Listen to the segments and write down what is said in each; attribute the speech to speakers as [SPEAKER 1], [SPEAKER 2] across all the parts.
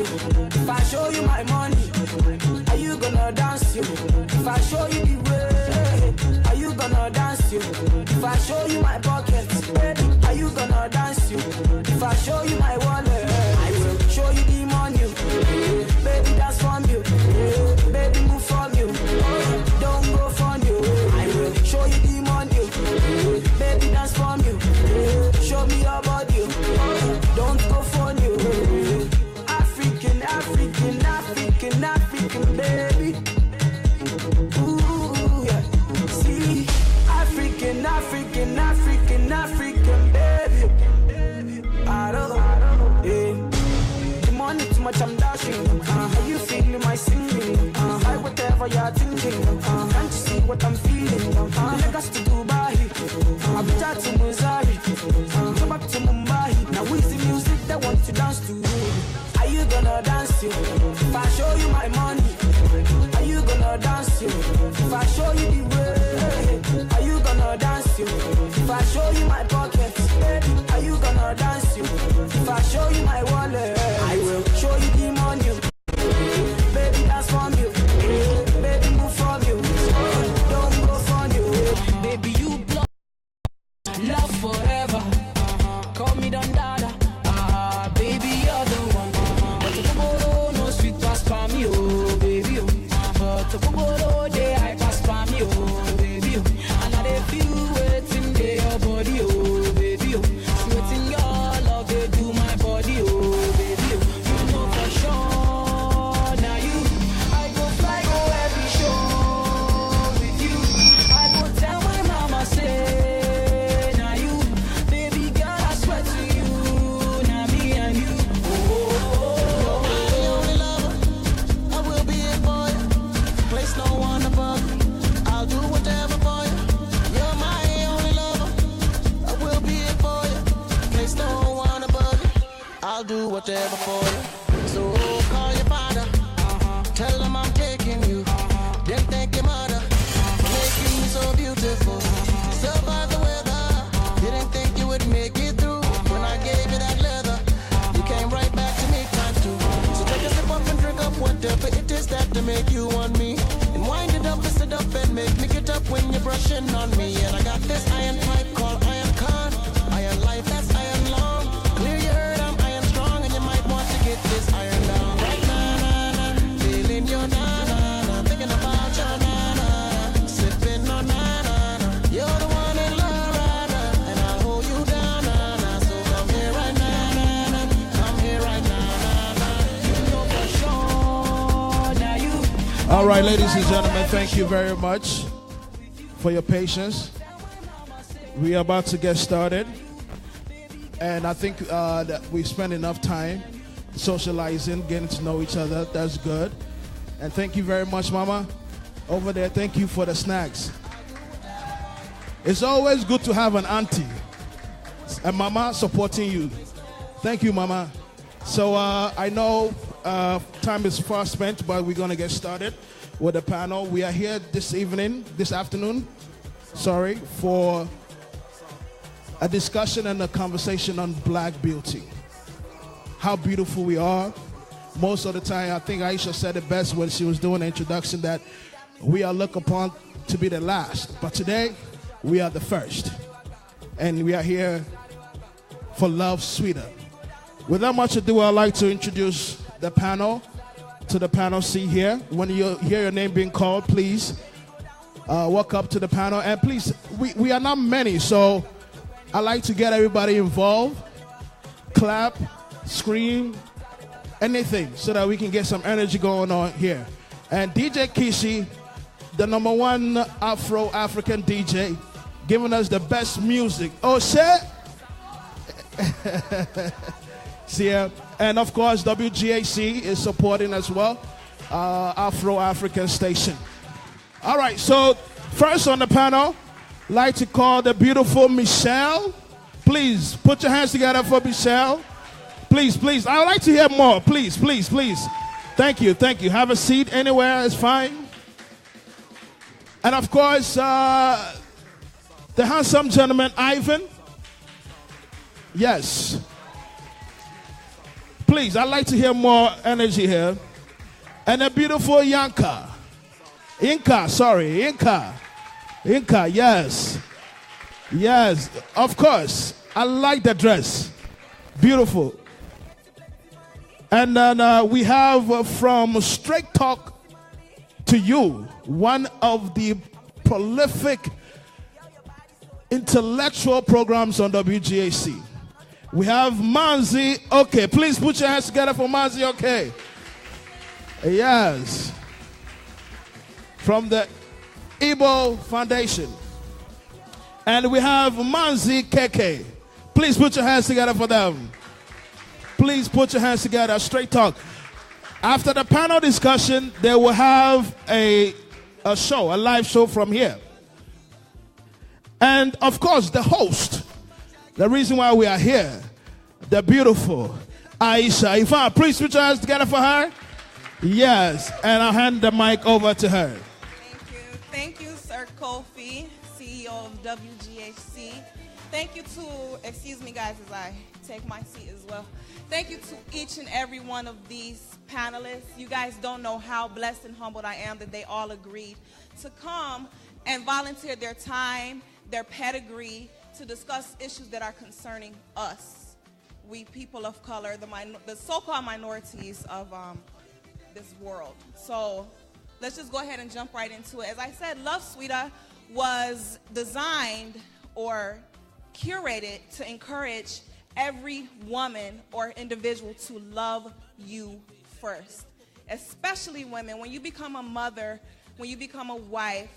[SPEAKER 1] you? If I show you my money, are you gonna dance you? If I show you the way, are you gonna dance you? If I show you my pockets, are you gonna dance you? If I show you my wallet, I will show you the money. Baby, that's from you. Baby, move from you. Don't go from you. I will show you the money. Baby, that's from you. Show me your body. Don't go from you. African, African, African, African, baby. Ooh, yeah. See, African, African, African, African, baby. I don't know. Yeah. The money too much, I'm dashing. Are you feeling my singing? Like whatever you're thinking. Can't you see what I'm feeling? Lagos to Dubai, Abuja to Mozambique, go back to Mumbai. Now who's the music that want to dance to? Are you gonna dance you? If I show you my money, are you gonna dance you? If I show you the way, are you gonna dance you? If I show you my pockets, are you gonna dance you? If I show you my wallet, I will show you the money. Baby, that's from you. Baby, move from you. Don't go from you. Baby, you blow. Love forever. Call me Don Dada. Baby, you're the one. But the Koboro no sweet pass for me, oh baby. But the Koboro day I pass for me, oh baby. And I they feel waiting there your body, oh baby. Sweating your love, they do my body, oh baby. You know for sure. Now you, I go fly, go every show with you. I go tell my mama say, now you, baby girl, I swear to you, now me and you.
[SPEAKER 2] You're my only lover. I will be it for you. Place no one above you. I'll do whatever for you. You're my only lover. I will be it for you. Place no one above you. I'll do whatever for you. So call your father. Tell them I'm taking you. Then thank your mother for making you so beautiful. Survive the weather. Didn't think you would make it through. When I gave you that leather, you came right back to me time too. So take a sip up and drink up whatever it is that to make you want me. And wind it up and sit up and make me get up when you're brushing on me. And I got this iron pipe called iron con. Iron life, that's iron long. Clear your heard, I'm iron strong. And you might want to get this iron down. Right now, feeling your na-na-na. Thinking about your na-na-na. Sipping on na-na-na. You're the one in love right now. And I'll hold you down, na-na. So come here right now, na-na. Come here right now, na-na.
[SPEAKER 1] You know for sure. Now you.
[SPEAKER 3] All right, ladies and gentlemen, thank you very much for your patience. We are about to get started. And I think that we spent enough time socializing, getting to know each other. That's good. And thank you very much, Mama. Over there, thank you for the snacks. It's always good to have an auntie and Mama supporting you. Thank you, Mama. So I know time is far spent, but we're going to get started with the panel. We are here this afternoon, for a discussion and a conversation on black beauty. How beautiful we are. Most of the time, I think Aisha said it best when she was doing the introduction, that we are looked upon to be the last. But today, we are the first. And we are here for Love Sweeter. Without much ado, I'd like to introduce the panel to the panel seat here. When you hear your name being called, please walk up to the panel. And please, we are not many, so I like to get everybody involved. Clap, scream, anything, so that we can get some energy going on here. And DJ Kishi, the #1 Afro-African DJ, giving us the best music. Oh, shit! Yeah. And of course, WGAC is supporting as well, Afro-African station. All right, so first on the panel, like to call the beautiful Michelle. Please, put your hands together for Michelle. Please, please. I would like to hear more. Please, please, please. Thank you, thank you. Have a seat anywhere, it's fine. And of course, the handsome gentleman, Ivan. Yes. please, I'd like to hear more energy here. And a beautiful Inka, yes. Yes, of course. I like the dress. Beautiful. And then we have from Straight Talk to You, one of the prolific intellectual programs on WGAC. We have Manzi. Okay, please put your hands together for Manzi. Okay. Yes. From the Igbo Foundation. And we have Manzi Keke. Please put your hands together for them. Please put your hands together. Straight Talk. After the panel discussion, they will have a show, a live show from here. And of course, the host, the reason why we are here, the beautiful Aisha. If I please put your hands together for her. Yes, and I'll hand the mic over to her.
[SPEAKER 4] Thank you. Thank you, Sir Kofi, CEO of WGHC. Thank you to, excuse me guys as I take my seat as well. Thank you to each and every one of these panelists. You guys don't know how blessed and humbled I am that they all agreed to come and volunteer their time, their pedigree, to discuss issues that are concerning us, we people of color, the so-called minorities of this world. So let's just go ahead and jump right into it. As I said, Love Sweeta was designed or curated to encourage every woman or individual to love you first, especially women. When you become a mother, when you become a wife,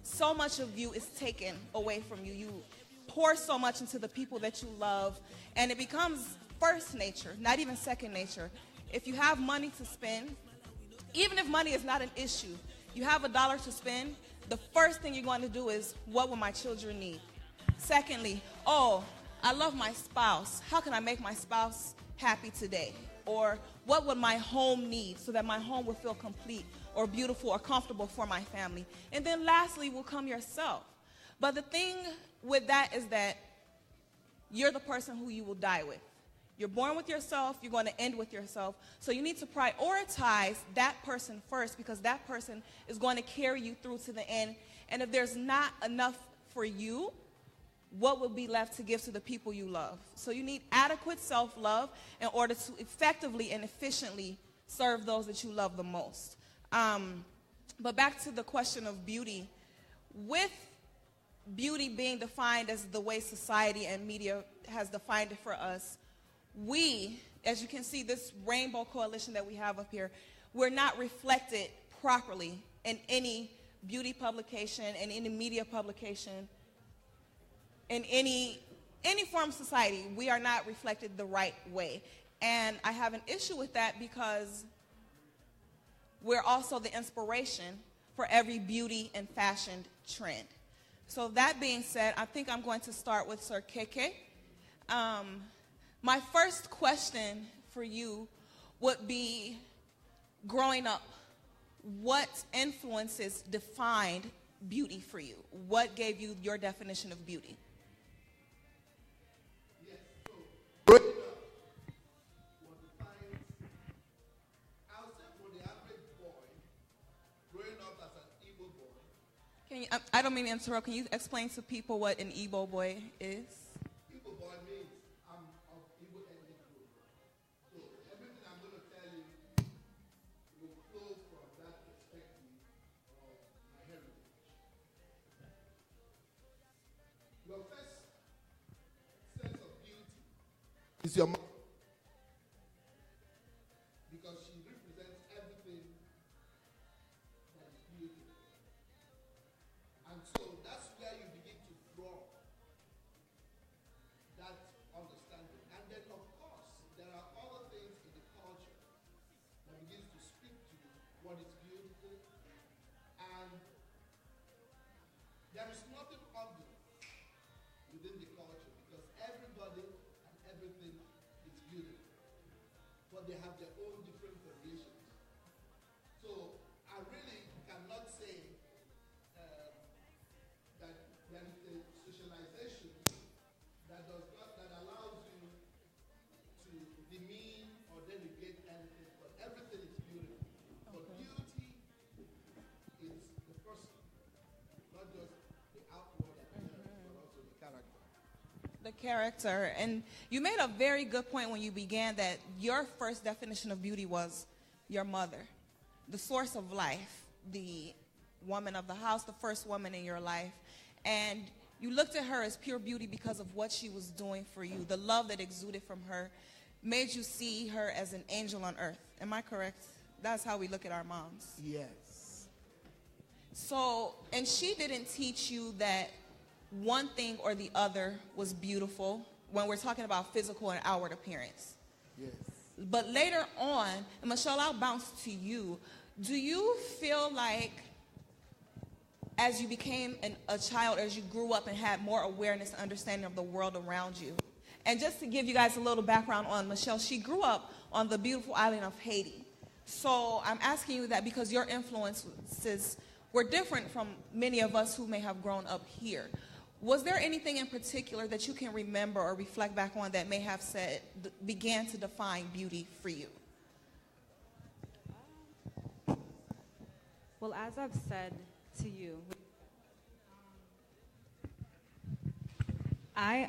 [SPEAKER 4] so much of you is taken away from you. You pour so much into the people that you love, and it becomes first nature, not even second nature. If you have money to spend, even if money is not an issue, you have $1 to spend, the first thing you're going to do is, what will my children need? Secondly, oh, I love my spouse. How can I make my spouse happy today? Or what would my home need so that my home will feel complete or beautiful or comfortable for my family? And then lastly will come yourself. But the thing with that is that you're the person who you will die with. You're born with yourself, you're going to end with yourself. So you need to prioritize that person first, because that person is going to carry you through to the end. And if there's not enough for you, what will be left to give to the people you love? So you need adequate self-love in order to effectively and efficiently serve those that you love the most. But back to the question of beauty. With beauty being defined as the way society and media has defined it for us, we, as you can see, this rainbow coalition that we have up here, we're not reflected properly in any beauty publication, in any media publication, in any form of society. We are not reflected the right way. And I have an issue with that because we're also the inspiration for every beauty and fashion trend. So that being said, I think I'm going to start with Sir Keke. My first question for you would be, growing up, what influences defined beauty for you? What gave you your definition of beauty?
[SPEAKER 5] Growing up, what defines, I'll say for the average boy, growing up as an Igbo boy.
[SPEAKER 4] Can you, I don't mean to interrupt. Can you explain to people what an Igbo boy is?
[SPEAKER 5] Igbo boy means I'm of Igbo ethnic group. So everything I'm going to tell you will flow from that perspective of my heritage. Your first sense of beauty is your mother, because she represents everything that is beautiful. And so that's where you begin to draw that understanding. And then, of course, there are other things in the culture that begins to speak to you what is beautiful. And there is nothing ugly within the culture, because everybody and everything is beautiful. But they have their own different variations. So I really cannot say that there is a socialization that allows you to demean or then
[SPEAKER 4] character. And you made a very good point when you began that your first definition of beauty was your mother, the source of life, the woman of the house, the first woman in your life. And you looked at her as pure beauty because of what she was doing for you. The love that exuded from her made you see her as an angel on earth. Am I correct? That's how we look at our moms.
[SPEAKER 5] Yes.
[SPEAKER 4] So, and she didn't teach you that one thing or the other was beautiful when we're talking about physical and outward appearance.
[SPEAKER 5] Yes.
[SPEAKER 4] But later on, and Michelle, I'll bounce to you. Do you feel like as you became a child, as you grew up and had more awareness and understanding of the world around you? And just to give you guys a little background on Michelle, she grew up on the beautiful island of Haiti. So I'm asking you that because your influences were different from many of us who may have grown up here. Was there anything in particular that you can remember or reflect back on that may have began to define beauty for you?
[SPEAKER 6] Well, as I've said to you, I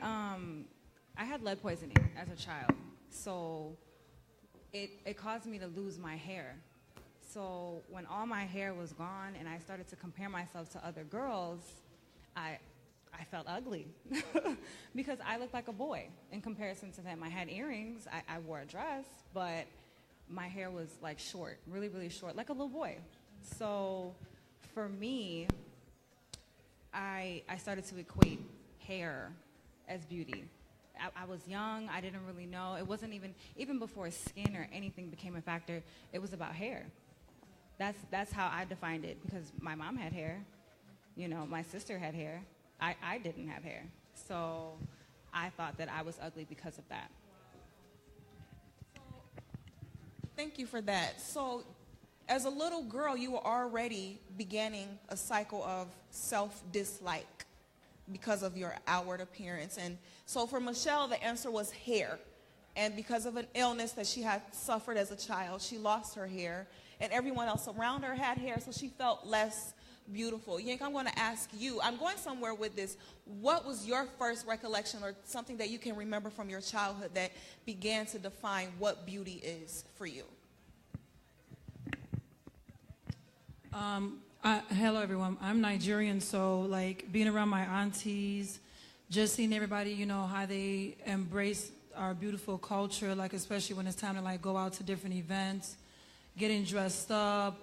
[SPEAKER 6] had lead poisoning as a child, so it caused me to lose my hair. So when all my hair was gone and I started to compare myself to other girls, I felt ugly because I looked like a boy in comparison to them. I had earrings, I wore a dress, but my hair was like short, really, really short, like a little boy. So for me, I started to equate hair as beauty. I was young, I didn't really know. It wasn't even before skin or anything became a factor, it was about hair. That's how I defined it, because my mom had hair, you know, my sister had hair. I didn't have hair. So I thought that I was ugly because of that.
[SPEAKER 4] Thank you for that. So as a little girl, you were already beginning a cycle of self-dislike because of your outward appearance. And so for Michelle, the answer was hair. And because of an illness that she had suffered as a child, she lost her hair. And everyone else around her had hair, so she felt less beautiful. Yank, I'm going to ask you, I'm going somewhere with this. What was your first recollection or something that you can remember from your childhood that began to define what beauty is for you?
[SPEAKER 7] Hello, everyone. I'm Nigerian, so like being around my aunties, just seeing everybody, you know, how they embrace our beautiful culture, like especially when it's time to like go out to different events, getting dressed up.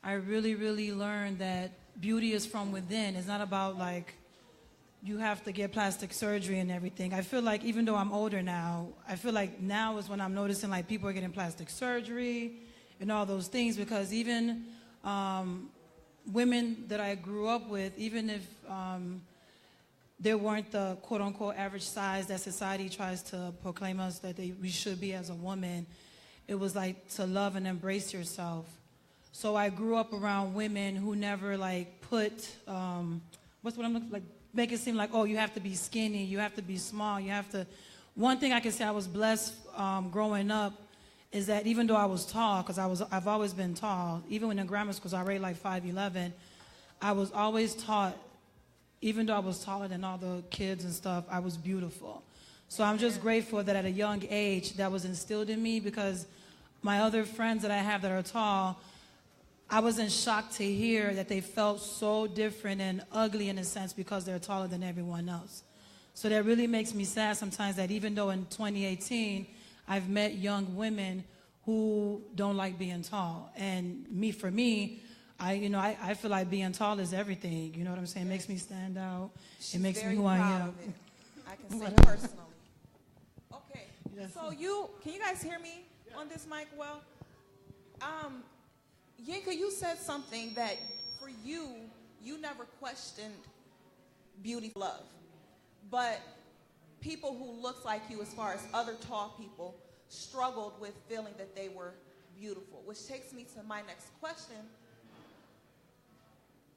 [SPEAKER 7] I really, really learned that beauty is from within. It's not about like you have to get plastic surgery and everything. I feel like even though I'm older now, I feel like now is when I'm noticing like people are getting plastic surgery and all those things, because even women that I grew up with, even if they weren't the quote-unquote average size that society tries to proclaim us that we should be as a woman, it was like to love and embrace yourself. So I grew up around women who never like put, what's what I'm looking like, make it seem like, oh, you have to be skinny, you have to be small, you have to. One thing I can say I was blessed growing up is that even though I was tall, because I've always been tall, even when in grammar school, I rated like 5'11", I was always taught, even though I was taller than all the kids and stuff, I was beautiful. So I'm just grateful that at a young age that was instilled in me, because my other friends that I have that are tall, I wasn't shocked to hear that they felt so different and ugly in a sense because they're taller than everyone else. So that really makes me sad sometimes that even though in 2018, I've met young women who don't like being tall. And for me, I feel like being tall is everything. You know what I'm saying? It makes me stand out. It makes me who I am.
[SPEAKER 4] I can say personally. Okay.
[SPEAKER 5] Yes.
[SPEAKER 4] So can you guys hear me on this mic well? Yinka, you said something that for you never questioned beauty love. But people who looked like you, as far as other tall people, struggled with feeling that they were beautiful, which takes me to my next question.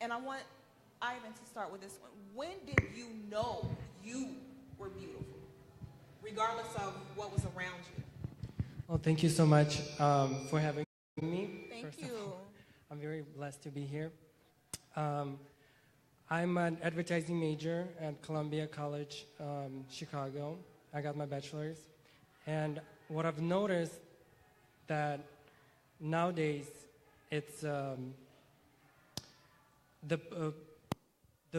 [SPEAKER 4] And I want Ivan to start with this one. When did you know you were beautiful, regardless of what was around you?
[SPEAKER 8] Well, thank you so much for having me.
[SPEAKER 4] Thank
[SPEAKER 8] First
[SPEAKER 4] you.
[SPEAKER 8] of all, I'm very blessed to be here. I'm an advertising major at Columbia College, Chicago. I got my bachelor's. And what I've noticed that nowadays it's the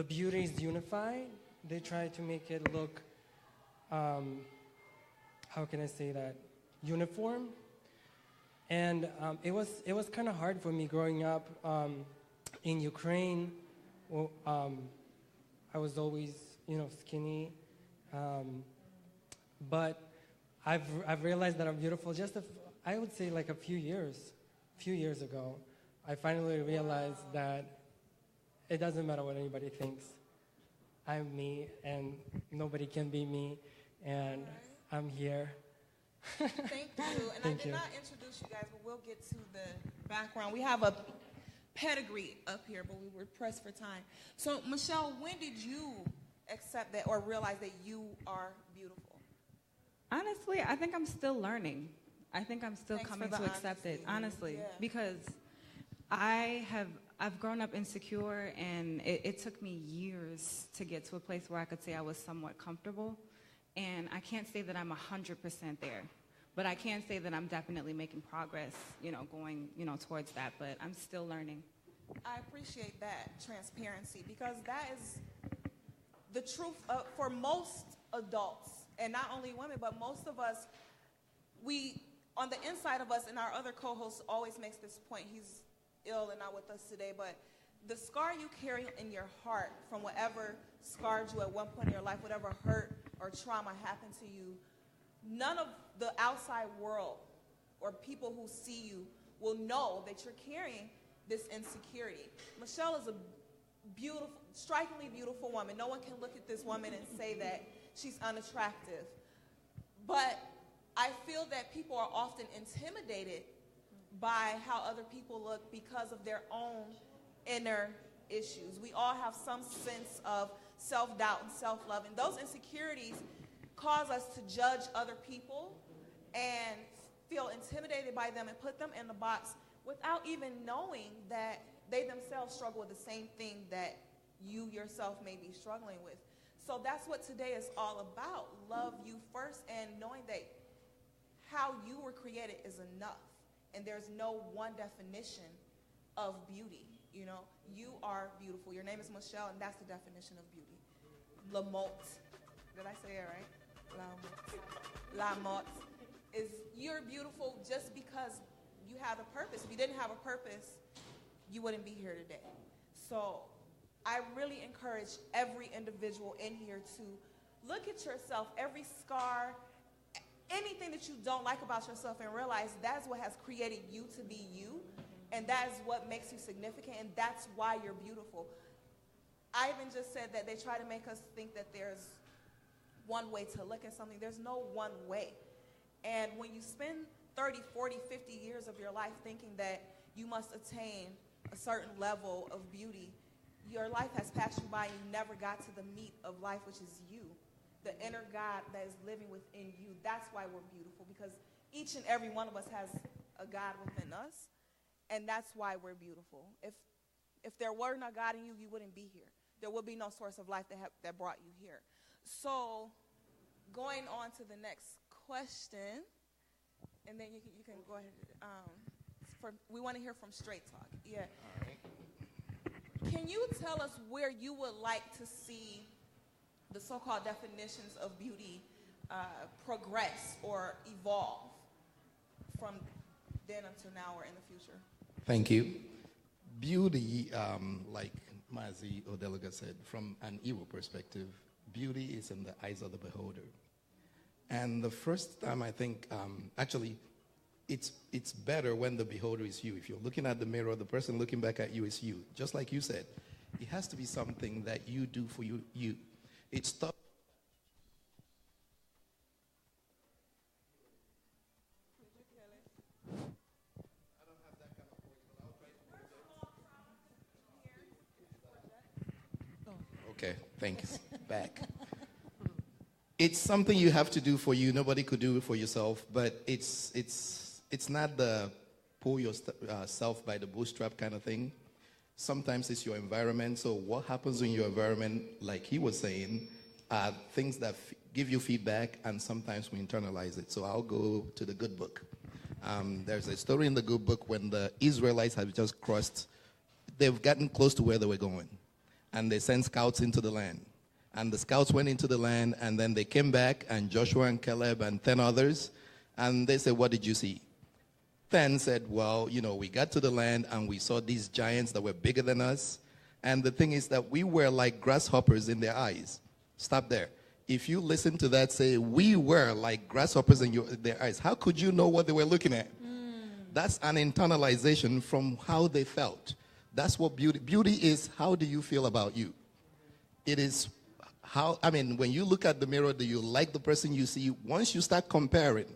[SPEAKER 8] beauty is unified. They try to make it look, how can I say that, uniform. And it was kind of hard for me growing up in Ukraine. Well, I was always, skinny. But I've realized that I'm beautiful just I would say like a few years ago. I finally realized that it doesn't matter what anybody thinks. I'm me, and nobody can be me, and I'm here.
[SPEAKER 4] Thank you. And I did not introduce you guys, but we'll get to the background. We have a pedigree up here, but we were pressed for time. So, Michelle, when did you accept that or realize that you are beautiful?
[SPEAKER 6] Honestly, I think I'm still learning. I think I'm still
[SPEAKER 4] Thanks
[SPEAKER 6] coming
[SPEAKER 4] for
[SPEAKER 6] to
[SPEAKER 4] the
[SPEAKER 6] accept it,
[SPEAKER 4] honesty.
[SPEAKER 6] honestly,
[SPEAKER 4] Yeah.
[SPEAKER 6] because I've grown up insecure, and it took me years to get to a place where I could say I was somewhat comfortable. And I can't say that I'm 100% there, but I can say that I'm definitely making progress, going, towards that, but I'm still learning.
[SPEAKER 4] I appreciate that transparency because that is the truth for most adults, and not only women, but most of us, on the inside of us, and our other co-host always makes this point, he's ill and not with us today, but the scar you carry in your heart from whatever scarred you at one point in your life, whatever hurt or trauma happened to you, none of the outside world or people who see you will know that you're carrying this insecurity. Michelle is a beautiful, strikingly beautiful woman. No one can look at this woman and say that she's unattractive. But I feel that people are often intimidated by how other people look because of their own inner issues. We all have some sense of self-doubt and self-love, and those insecurities cause us to judge other people and feel intimidated by them and put them in the box without even knowing that they themselves struggle with the same thing that you yourself may be struggling with. So that's what today is all about. Love you first, and knowing that how you were created is enough. And there's no one definition of beauty. You are beautiful. Your name is Michelle, and that's the definition of beauty. Lamotte. Did I say it right? Lamotte. Is you're beautiful just because you have a purpose. If you didn't have a purpose, you wouldn't be here today. So I really encourage every individual in here to look at yourself, every scar, anything that you don't like about yourself, and realize that's what has created you to be you, and that is what makes you significant, and that's why you're beautiful. I even just said that they try to make us think that there's one way to look at something. There's no one way. And when you spend 30, 40, 50 years of your life thinking that you must attain a certain level of beauty, your life has passed you by and you never got to the meat of life, which is you, the inner God that is living within you. That's why we're beautiful, because each and every one of us has a God within us, and that's why we're beautiful. If there were no God in you, you wouldn't be here. There would be no source of life that brought you here. So going on to the next question, and then you can go ahead. We want to hear from Straight Talk. Yeah.
[SPEAKER 9] All right.
[SPEAKER 4] Can you tell us where you would like to see the so-called definitions of beauty progress or evolve from then until now or in the future?
[SPEAKER 9] Thank you. Beauty, like Mazi Odeluga said, from an Igbo perspective, beauty is in the eyes of the beholder. And the first time I think, actually, it's better when the beholder is you. If you're looking at the mirror, the person looking back at you is you. Just like you said, it has to be something that you do for you. It's tough. Okay, thanks. Back. It's something you have to do for you. Nobody could do it for yourself, but it's not the pull yourself by the bootstrap kind of thing. Sometimes it's your environment. So what happens in your environment, like he was saying, are things that give you feedback, and sometimes we internalize it. So I'll go to the good book. There's a story in the good book when the Israelites have just crossed. They've gotten close to where they were going, and they sent scouts into the land. And the scouts went into the land, and then they came back, and Joshua and Caleb and 10 others, and they said, what did you see? 10 said, well, we got to the land, and we saw these giants that were bigger than us. And the thing is that we were like grasshoppers in their eyes. Stop there. If you listen to that, say, we were like grasshoppers in their eyes. How could you know what they were looking at? That's an internalization from how they felt. That's what beauty is. How do you feel about you? It is when you look at the mirror, do you like the person you see? Once you start comparing,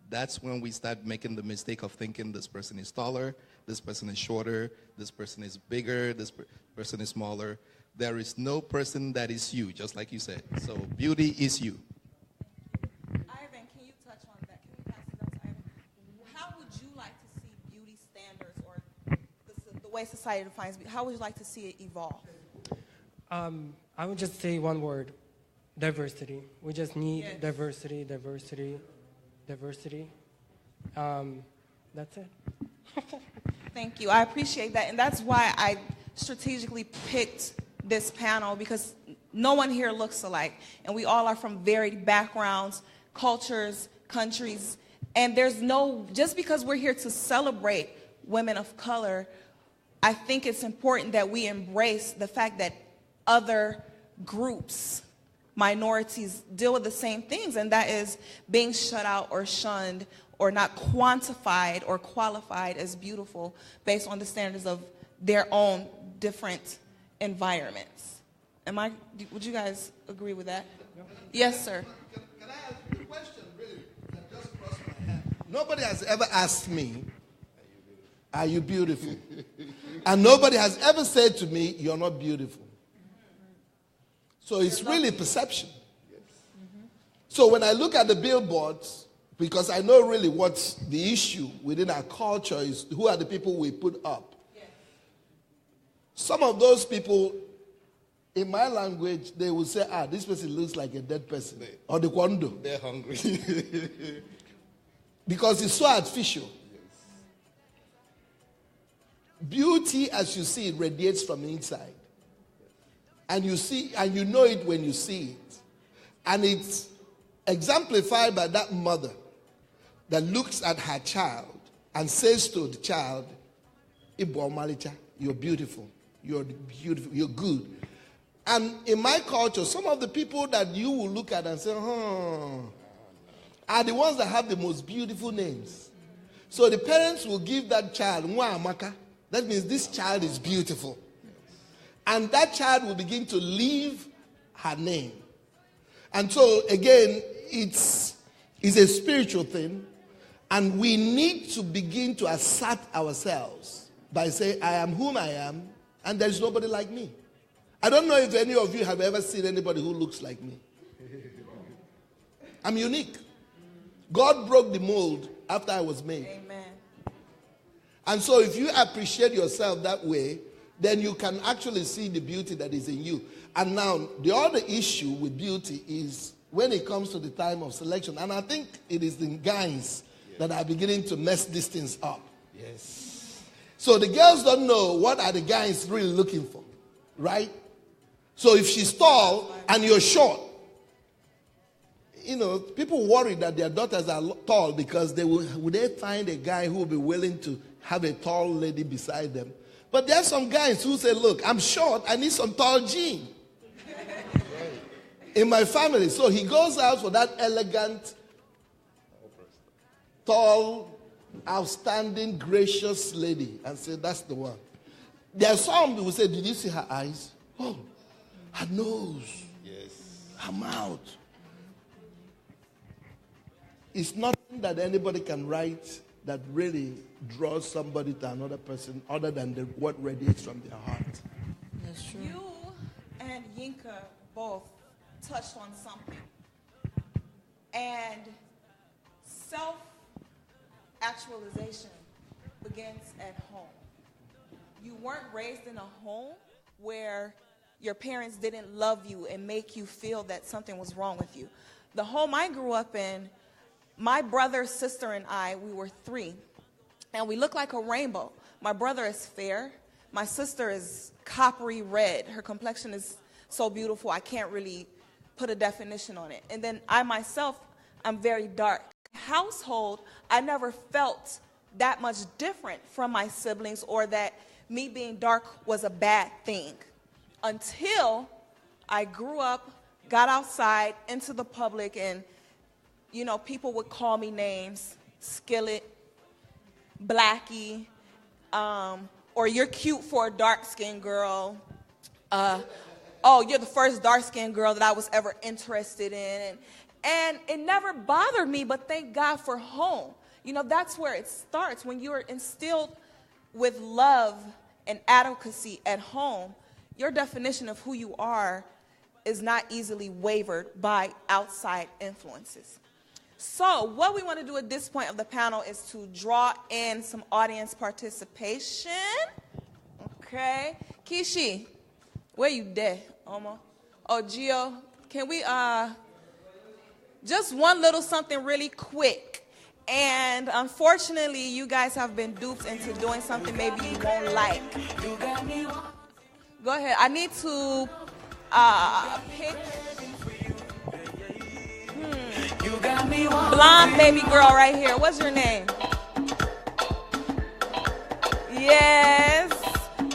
[SPEAKER 9] that's when we start making the mistake of thinking this person is taller, this person is shorter, this person is bigger, this person is smaller. There is no person that is you, just like you said. So beauty is you.
[SPEAKER 4] Ivan, can you touch on that? Can we pass it up to Ivan? How would you like to see beauty standards or the way society defines beauty? How would you like to see it evolve?
[SPEAKER 8] I would just say one word: diversity. We just need diversity. That's it.
[SPEAKER 4] Thank you. I appreciate that. And that's why I strategically picked this panel, because no one here looks alike. And we all are from varied backgrounds, cultures, countries. And just because we're here to celebrate women of color, I think it's important that we embrace the fact that other groups, minorities, deal with the same things, and that is being shut out or shunned or not quantified or qualified as beautiful based on the standards of their own different environments. Would you guys agree with that? Yes, sir.
[SPEAKER 5] Can I ask the question, really, that just crossed my head? Nobody has ever asked me, are you beautiful? And nobody has ever said to me, you're not beautiful. So it's really perception. So when I look at the billboards, because I know really what's the issue within our culture is who are the people we put up. Some of those people, in my language, they will say, this person looks like a dead person. Or the kwando.
[SPEAKER 9] They're hungry.
[SPEAKER 5] Because it's so artificial. Beauty, as you see, it radiates from the inside. And you know it when you see it. And it's exemplified by that mother that looks at her child and says to the child, Ibo Malicha, you're beautiful. You're beautiful. You're good. And in my culture, some of the people that you will look at and say, are the ones that have the most beautiful names. So the parents will give that child, Nwa Amaka. That means this child is beautiful. And that child will begin to leave her name. And so, again, it's a spiritual thing. And we need to begin to assert ourselves by saying, I am whom I am, and there is nobody like me. I don't know if any of you have ever seen anybody who looks like me. I'm unique. God broke the mold after I was made.
[SPEAKER 4] Amen.
[SPEAKER 5] And so if you appreciate yourself that way, then you can actually see the beauty that is in you. And now, the other issue with beauty is when it comes to the time of selection. And I think it is the guys that are beginning to mess these things up.
[SPEAKER 9] Yes.
[SPEAKER 5] So the girls don't know what are the guys really looking for, right? So if she's tall and you're short, people worry that their daughters are tall because would they find a guy who will be willing to have a tall lady beside them? But there are some guys who say, look, I'm short, I need some tall gene. In my family. So he goes out for that elegant, tall, outstanding, gracious lady and say, that's the one. There are some who say, did you see her eyes? Oh, her nose.
[SPEAKER 9] Yes.
[SPEAKER 5] Her mouth. It's nothing that anybody can write that really draws somebody to another person other than what radiates from their heart.
[SPEAKER 7] That's true.
[SPEAKER 4] You and Yinka both touched on something. And self-actualization begins at home. you weren't raised in a home where your parents didn't love you and make you feel that something was wrong with you. The home I grew up in, my brother, sister, and I, we were 3. And we look like a rainbow. My brother is fair. My sister is coppery red. Her complexion is so beautiful, I can't really put a definition on it. And then I myself, I'm very dark. Household, I never felt that much different from my siblings or that me being dark was a bad thing until I grew up, got outside into the public, and people would call me names, Skillet, Blackie, or you're cute for a dark-skinned girl. Oh, you're the first dark-skinned girl that I was ever interested in. And it never bothered me, but thank God for home. That's where it starts. When you're instilled with love and adequacy at home, your definition of who you are is not easily wavered by outside influences. So what we want to do at this point of the panel is to draw in some audience participation. Okay. Kishi, where you there, Omo? Oh, Gio, can we, just one little something really quick. And unfortunately, you guys have been duped into doing something maybe you won't like. Go ahead. I need to pick blonde baby girl right here. What's your name? Yes.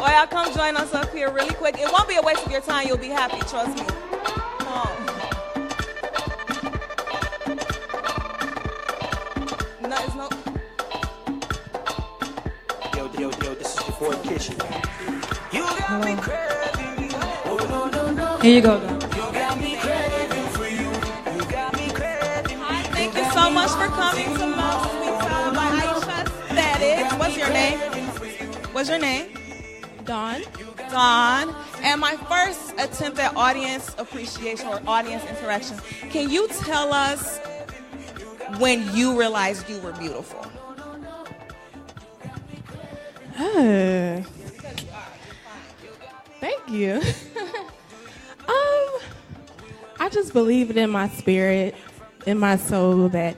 [SPEAKER 4] Oh, yeah, come join us up here really quick. It won't be a waste of your time. You'll be happy. Trust me. Come on. No, it's no.
[SPEAKER 10] Yo, this is your boy Kishi. You got me craving. Oh, no.
[SPEAKER 7] Here you go.
[SPEAKER 10] You got me craving for you. You got me craving.
[SPEAKER 4] Hi, thank you so much for coming to my Sweet Time by Aisha Aesthetics. What's your name? What's your name?
[SPEAKER 11] Dawn.
[SPEAKER 4] Dawn. And my first attempt at audience appreciation or audience interaction. Can you tell us when you realized you were beautiful?
[SPEAKER 11] Thank you. I just believed in my spirit, in my soul that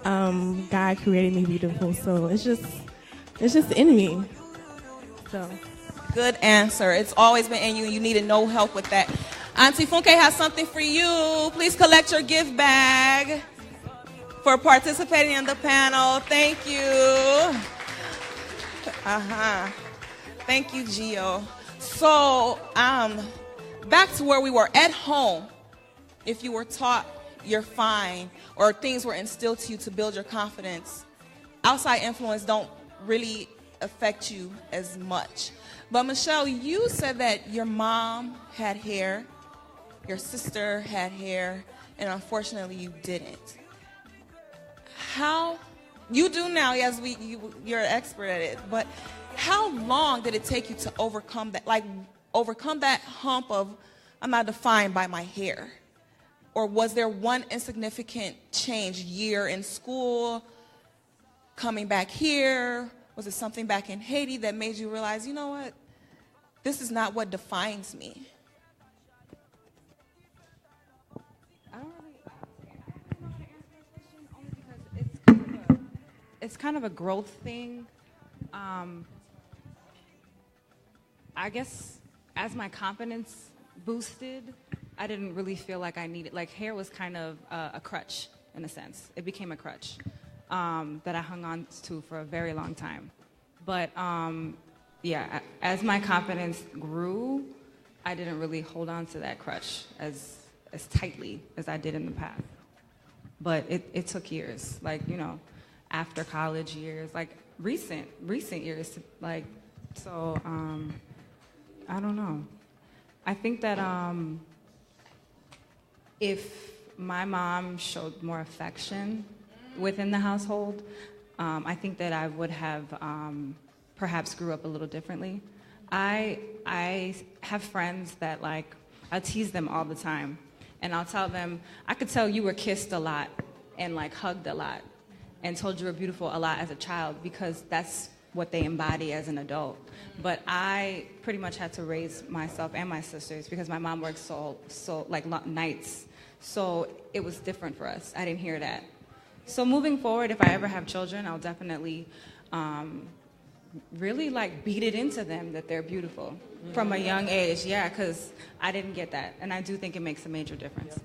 [SPEAKER 11] God created me beautiful. So it's just in me. So.
[SPEAKER 4] Good answer. It's always been in you, and you needed no help with that. Auntie Funke has something for you. Please collect your gift bag for participating in the panel. Thank you. Thank you, Gio. So, back to where we were at home. If you were taught you're fine, or things were instilled to you to build your confidence, outside influence don't really affect you as much. But Michelle, you said that your mom had hair, your sister had hair, and unfortunately you didn't. How, you do now, yes, you're an expert at it, but how long did it take you to overcome that hump of, I'm not defined by my hair? Or was there one insignificant change, year in school, coming back here? Was it something back in Haiti that made you realize, you know what, this is not what defines me?
[SPEAKER 6] I don't really know how to answer that question, only because it's kind of a growth thing. I guess as my confidence boosted, I didn't really feel like I needed, like hair was kind of a crutch in a sense. It became a crutch that I hung on to for a very long time. But yeah, as my confidence grew, I didn't really hold on to that crutch as tightly as I did in the past. But it took years, like, after college years, like recent years, like, so I don't know. I think that if my mom showed more affection within the household, I think that I would have perhaps grew up a little differently. I have friends that, like, I tease them all the time, and I'll tell them, I could tell you were kissed a lot and, like, hugged a lot and told you were beautiful a lot as a child, because that's what they embody as an adult. But I pretty much had to raise myself and my sisters because my mom worked so like nights. So it was different for us. I didn't hear that. So moving forward, if I ever have children, I'll definitely really like beat it into them that they're beautiful from a young age. Yeah, because I didn't get that. And I do think it makes a major difference.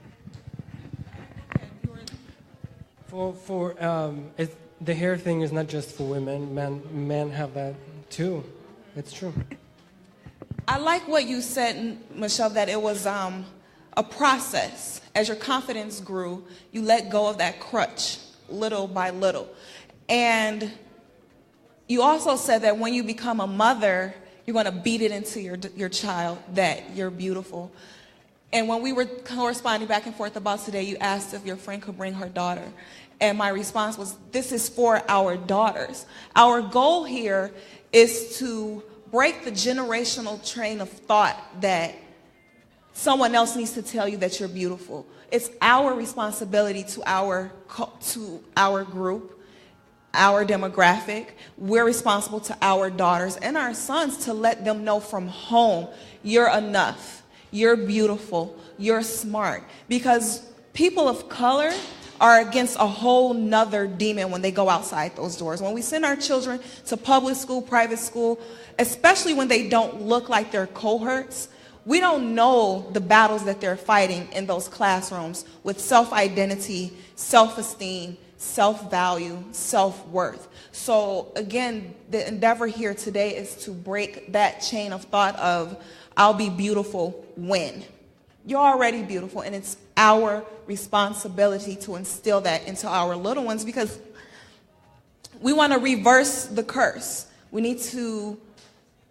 [SPEAKER 8] The hair thing is not just for women. Men have that too. It's true.
[SPEAKER 4] I like what you said, Michelle, that it was a process. As your confidence grew, you let go of that crutch little by little. And you also said that when you become a mother, you're going to beat it into your child that you're beautiful. And when we were corresponding back and forth about today, you asked if your friend could bring her daughter. And my response was, this is for our daughters. Our goal here is to break the generational train of thought that someone else needs to tell you that you're beautiful. It's our responsibility to our group, our demographic. We're responsible to our daughters and our sons to let them know from home, you're enough, you're beautiful, you're smart. Because people of color are against a whole nother demon when they go outside those doors. When we send our children to public school, private school, especially when they don't look like their cohorts, we don't know the battles that they're fighting in those classrooms with self-identity, self-esteem, self-value, self-worth. So again, the endeavor here today is to break that chain of thought of, I'll be beautiful when. You're already beautiful, and it's our responsibility to instill that into our little ones because we want to reverse the curse. We need to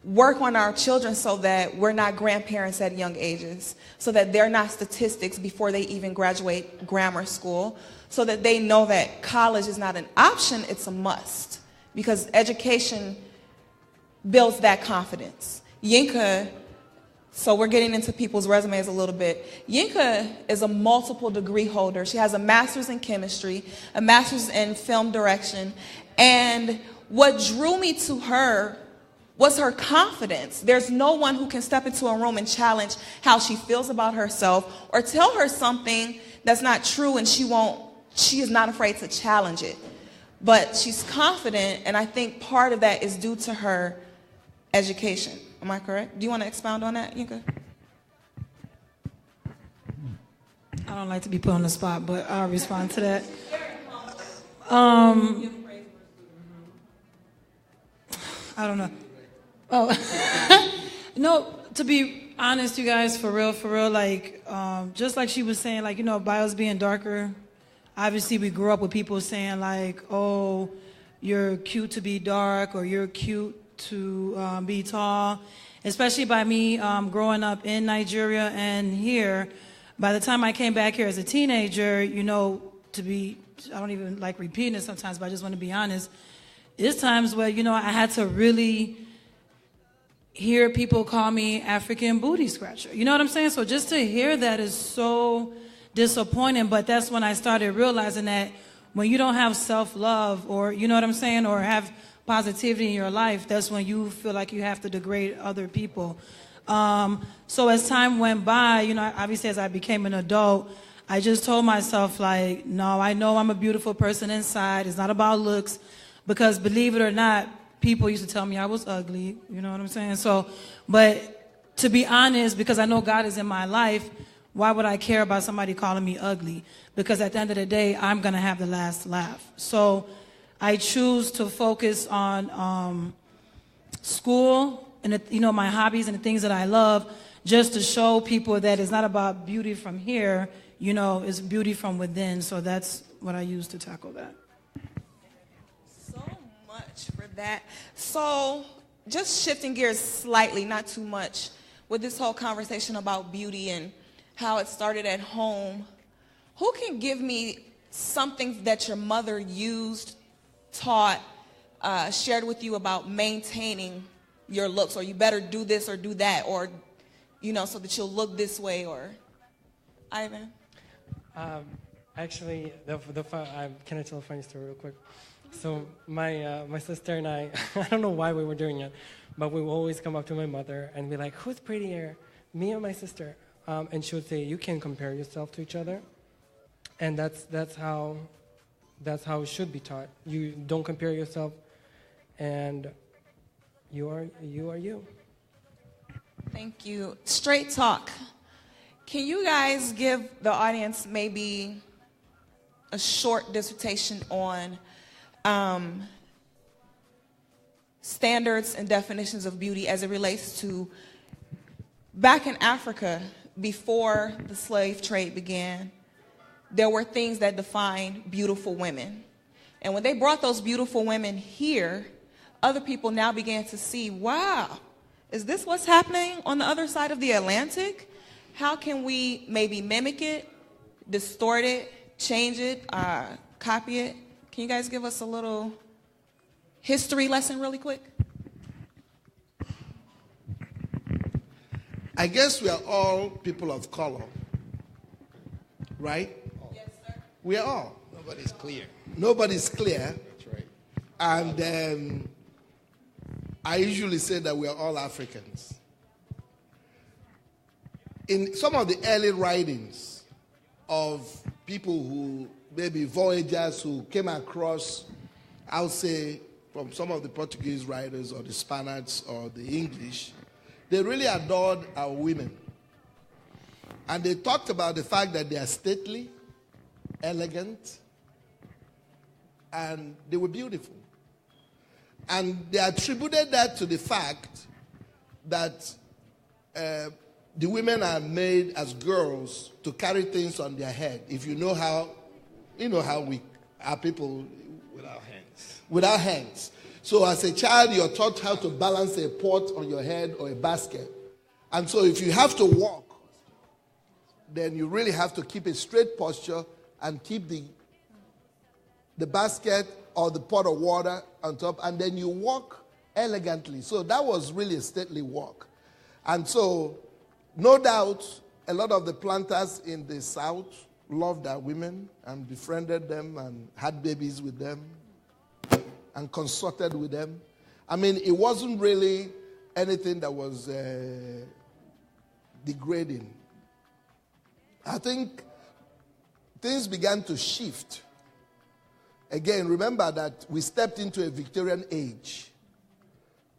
[SPEAKER 4] work on our children so that we're not grandparents at young ages, so that they're not statistics before they even graduate grammar school, so that they know that college is not an option, it's a must, because education builds that confidence. Yinka, so we're getting into people's resumes a little bit. Yinka is a multiple degree holder. She has a master's in chemistry, a master's in film direction, and what drew me to her was her confidence. There's no one who can step into a room and challenge how she feels about herself or tell her something that's not true, and she is not afraid to challenge it. But she's confident, and I think part of that is due to her education. Am I correct? Do you want to expound on that, Yinka?
[SPEAKER 7] I don't like to be put on the spot, but I'll respond to that. I don't know. Oh, no, to be honest, you guys, for real, like, just like she was saying, like, you know, by us being darker, obviously we grew up with people saying, like, oh, you're cute to be dark, or you're cute to be tall, especially by me growing up in Nigeria and here. By the time I came back here as a teenager, you know, I don't even like repeating it sometimes, but I just want to be honest, there's times where, you know, I had to really hear people call me African booty scratcher. You know what I'm saying? So just to hear that is so disappointing, but that's when I started realizing that when you don't have self-love, or, you know what I'm saying, or have positivity in your life, that's when you feel like you have to degrade other people. So as time went by, you know, obviously as I became an adult, I just told myself, like, no, I know I'm a beautiful person inside. It's not about looks, because believe it or not, people used to tell me I was ugly. You know what I'm saying? So, but to be honest, because I know God is in my life, why would I care about somebody calling me ugly? Because at the end of the day, I'm going to have the last laugh. So I choose to focus on school and, you know, my hobbies and the things that I love, just to show people that it's not about beauty from here, you know, it's beauty from within. So that's what I use to tackle that.
[SPEAKER 4] So much for that. So just shifting gears slightly, not too much, with this whole conversation about beauty and how it started at home, who can give me something that your mother used, taught, shared with you about maintaining your looks, or you better do this or do that, or, you know, so that you'll look this way, or Ivan?
[SPEAKER 8] Actually, can I tell a funny story real quick? So my sister and I don't know why we were doing it, but we would always come up to my mother and be like, who's prettier, me or my sister? And she would say, you can't compare yourself to each other. And that's how it should be taught. You don't compare yourself, and you are you.
[SPEAKER 4] Thank you. Straight talk. Can you guys give the audience maybe a short dissertation on standards and definitions of beauty as it relates to back in Africa before the slave trade began? There were things that defined beautiful women. And when they brought those beautiful women here, other people now began to see, wow, is this what's happening on the other side of the Atlantic? How can we maybe mimic it, distort it, change it, copy it? Can you guys give us a little history lesson really quick?
[SPEAKER 5] I guess we are all people of color, right?
[SPEAKER 4] Yes, sir.
[SPEAKER 5] We are all.
[SPEAKER 9] Nobody's clear.
[SPEAKER 5] Nobody's clear.
[SPEAKER 9] That's right.
[SPEAKER 5] And I usually say that we are all Africans. In some of the early writings of people who, maybe voyagers who came across, I would say, from some of the Portuguese writers or the Spaniards or the English, they really adored our women. And they talked about the fact that they are stately, elegant, and they were beautiful. And they attributed that to the fact that the women are made as girls to carry things on their head. If you know how we are people
[SPEAKER 9] Without hands.
[SPEAKER 5] without hands. So as a child, you're taught how to balance a pot on your head or a basket. And so if you have to walk, then you really have to keep a straight posture and keep the basket or the pot of water on top, and then you walk elegantly. So that was really a stately walk. And so, no doubt, a lot of the planters in the South loved our women and befriended them and had babies with them and consorted with them. I mean, it wasn't really anything that was degrading. I think things began to shift. Again, remember that we stepped into a Victorian age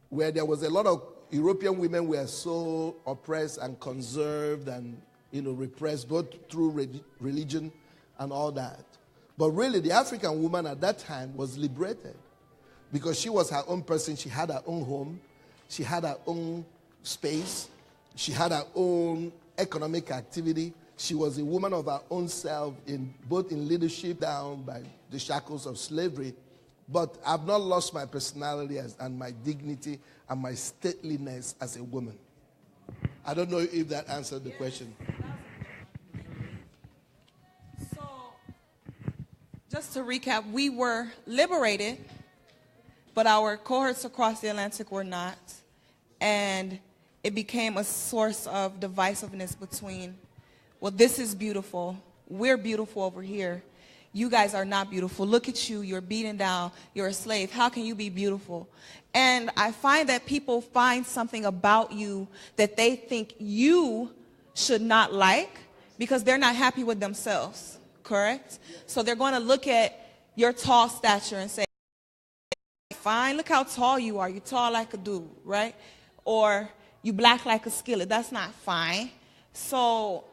[SPEAKER 5] where there was a lot of European women were so oppressed and conserved and repressed, both through religion and all that. But really, the African woman at that time was liberated because she was her own person. She had her own home. She had her own space. She had her own economic activity. She was a woman of her own self, both in leadership, down by the shackles of slavery. But I've not lost my personality and my dignity and my stateliness as a woman. I don't know if that answered the question.
[SPEAKER 4] So, just to recap, we were liberated, but our cohorts across the Atlantic were not. And it became a source of divisiveness between, well, this is beautiful. We're beautiful over here. You guys are not beautiful. Look at you. You're beaten down. You're a slave. How can you be beautiful? And I find that people find something about you that they think you should not like because they're not happy with themselves, correct? So they're going to look at your tall stature and say, fine, look how tall you are. You're tall like a dude, right? Or you black like a skillet. That's not fine. So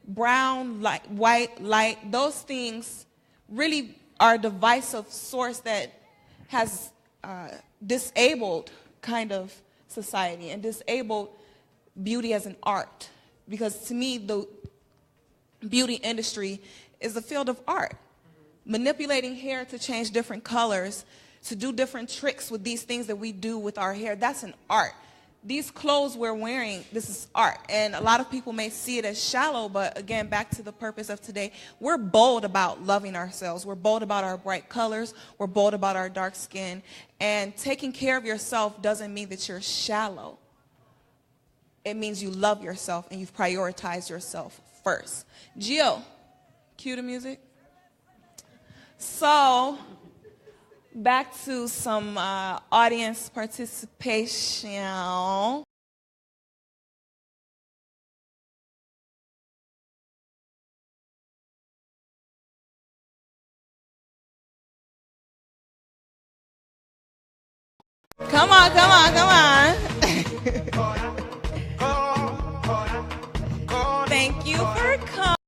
[SPEAKER 4] brown, like white, light, those things really are a divisive source that has disabled kind of society and disabled beauty as an art. Because to me, the beauty industry is a field of art. Manipulating hair to change different colors, to do different tricks with these things that we do with our hair, that's an art. These clothes we're wearing, this is art. And a lot of people may see it as shallow, but again, back to the purpose of today, we're bold about loving ourselves. We're bold about our bright colors. We're bold about our dark skin. And taking care of yourself doesn't mean that you're shallow. It means you love yourself and you've prioritized yourself first. Gio, Cue the music. So, back to some audience participation. Come on, come on, come on.